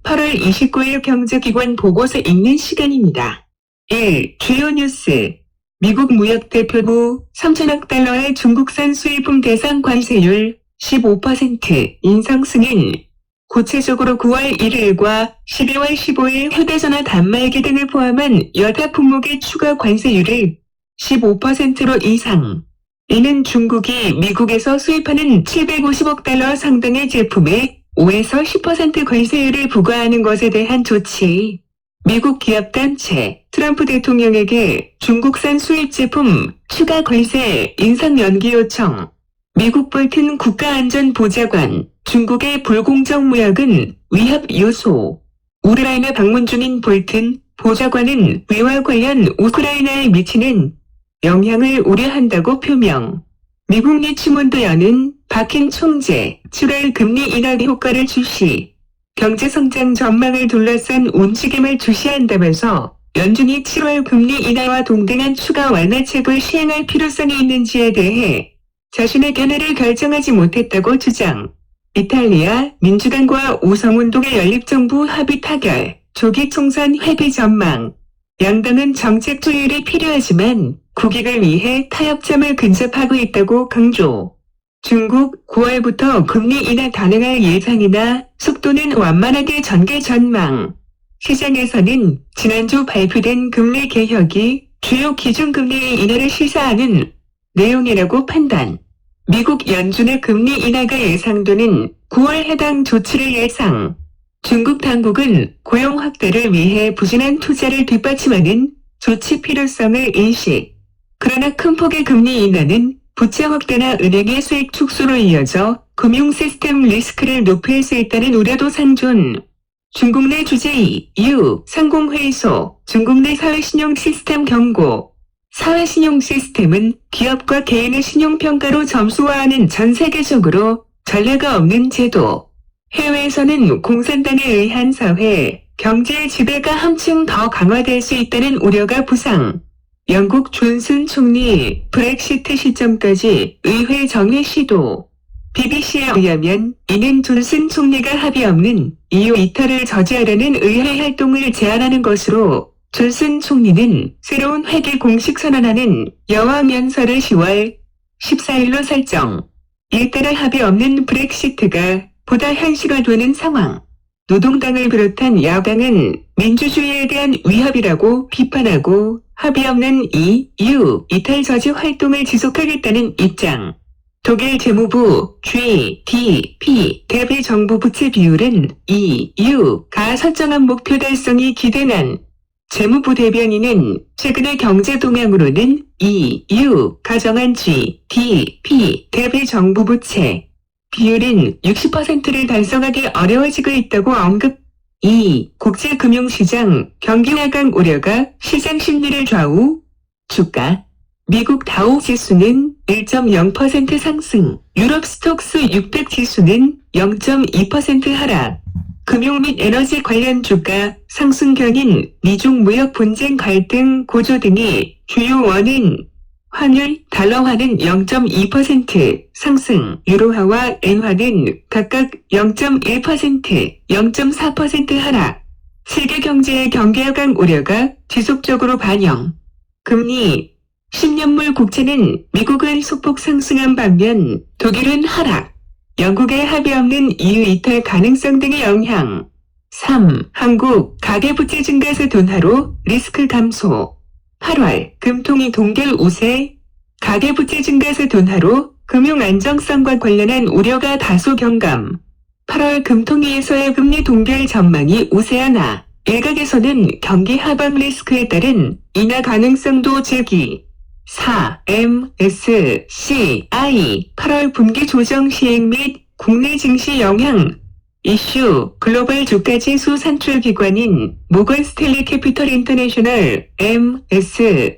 8월 29일 경제기관 보고서 읽는 시간입니다. 1. 주요 뉴스. 미국 무역대표부 3천억 달러의 중국산 수입품 대상 관세율 15% 인상 승인. 구체적으로 9월 1일과 12월 15일 휴대전화 단말기 등을 포함한 여타 품목의 추가 관세율을 15%로 인상. 이는 중국이 미국에서 수입하는 750억 달러 상당의 제품에 5에서 10% 관세율을 부과하는 것에 대한 조치. 미국 기업단체 트럼프 대통령에게 중국산 수입 제품 추가 관세 인상 연기 요청. 미국 볼튼 국가안전보좌관 중국의 불공정 무역은 위협 요소. 우크라이나 방문 중인 볼튼 보좌관은 위와 관련 우크라이나에 미치는 영향을 우려한다고 표명. 미국 리치몬드 연은 박힌 총재 7월 금리 인하 효과를 주시. 경제성장 전망을 둘러싼 움직임을 주시한다면서 연준이 7월 금리 인하와 동등한 추가 완화책을 시행할 필요성이 있는지에 대해 자신의 견해를 결정하지 못했다고 주장. 이탈리아 민주당과 우성운동의 연립정부 합의 타결, 조기 총선 회비 전망. 양당은 정책 조율이 필요하지만 국익을 위해 타협점을 근접하고 있다고 강조. 중국 9월부터 금리 인하 단행할 예상이나 속도는 완만하게 전개 전망. 시장에서는 지난주 발표된 금리 개혁이 주요 기준금리의 인하를 시사하는 내용이라고 판단. 미국 연준의 금리 인하가 예상되는 9월 해당 조치를 예상. 중국 당국은 고용 확대를 위해 부진한 투자를 뒷받침하는 조치 필요성을 인식. 그러나 큰 폭의 금리 인하는 부채 확대나 은행의 수익 축소로 이어져 금융 시스템 리스크를 높일 수 있다는 우려도 상존. 중국 내 주재의 상공회의소 중국 내 사회신용 시스템 경고. 사회신용 시스템은 기업과 개인의 신용평가로 점수화하는 전 세계적으로 전례가 없는 제도. 해외에서는 공산당에 의한 사회, 경제의 지배가 한층 더 강화될 수 있다는 우려가 부상. 영국 존슨 총리 브렉시트 시점까지 의회 정회 시도. BBC에 의하면 이는 존슨 총리가 합의 없는 EU 이탈을 저지하려는 의회 활동을 제안하는 것으로 존슨 총리는 새로운 회계 공식 선언하는 여왕 연설을 10월 14일로 설정. 이에 따라 합의 없는 브렉시트가 보다 현실화되는 상황. 노동당을 비롯한 야당은 민주주의에 대한 위협이라고 비판하고 합의 없는 EU 이탈 저지 활동을 지속하겠다는 입장. 독일 재무부 GDP 대비 정부 부채 비율은 EU가 설정한 목표 달성이 기대난. 재무부 대변인은 최근의 경제 동향으로는 EU가 정한 GDP 대비 정부 부채 비율은 60%를 달성하기 어려워지고 있다고 언급. 이 국제금융시장 경기 하강 우려가 시장 심리를 좌우. 주가. 미국 다우 지수는 1.0% 상승, 유럽 스톡스 600 지수는 0.2% 하락. 금융 및 에너지 관련 주가 상승경인 미중 무역 분쟁 갈등 고조 등이 주요 원인. 환율 달러화는 0.2% 상승, 유로화와 엔화는 각각 0.1%, 0.4% 하락. 세계 경제의 경기 하강 우려가 지속적으로 반영. 금리. 10년물 국채는 미국은 소폭 상승한 반면 독일은 하락. 영국의 합의 없는 EU 이탈 가능성 등의 영향. 3. 한국 가계부채 증가세 둔화로 리스크 감소. 8월 금통위 동결 우세. 가계부채 증가세 둔화로 금융 안정성과 관련한 우려가 다소 경감. 8월 금통위에서의 금리 동결 전망이 우세하나 일각에서는 경기 하방 리스크에 따른 인하 가능성도 제기. 4. MSCI 8월 분기 조정 시행 및 국내 증시 영향. 이슈 글로벌 주가지수 산출기관인 모건 스탠리 캐피털 인터내셔널 MSCI가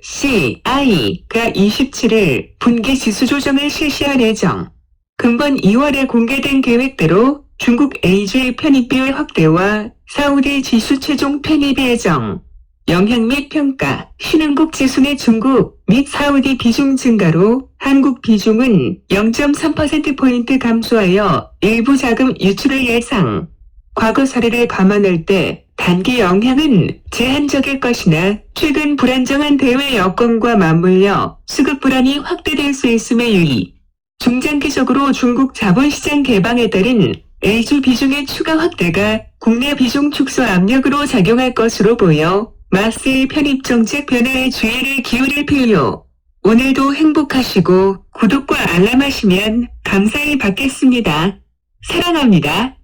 27일 분기 지수 조정을 실시할 예정. 금번 2월에 공개된 계획대로 중국 AG 편입 비율 확대와 사우디 지수 최종 편입 예정. 영향 및 평가. 신흥국 지수 내 중국 및 사우디 비중 증가로 한국 비중은 0.3%포인트 감소하여 일부 자금 유출을 예상. 과거 사례를 감안할 때 단기 영향은 제한적일 것이나 최근 불안정한 대외 여건과 맞물려 수급 불안이 확대될 수 있음에 유의. 중장기적으로 중국 자본시장 개방에 따른 A주 비중의 추가 확대가 국내 비중 축소 압력으로 작용할 것으로 보여 마스의 편입 정책 변화에 주의를 기울일 필요. 오늘도 행복하시고 구독과 알람하시면 감사히 받겠습니다. 사랑합니다.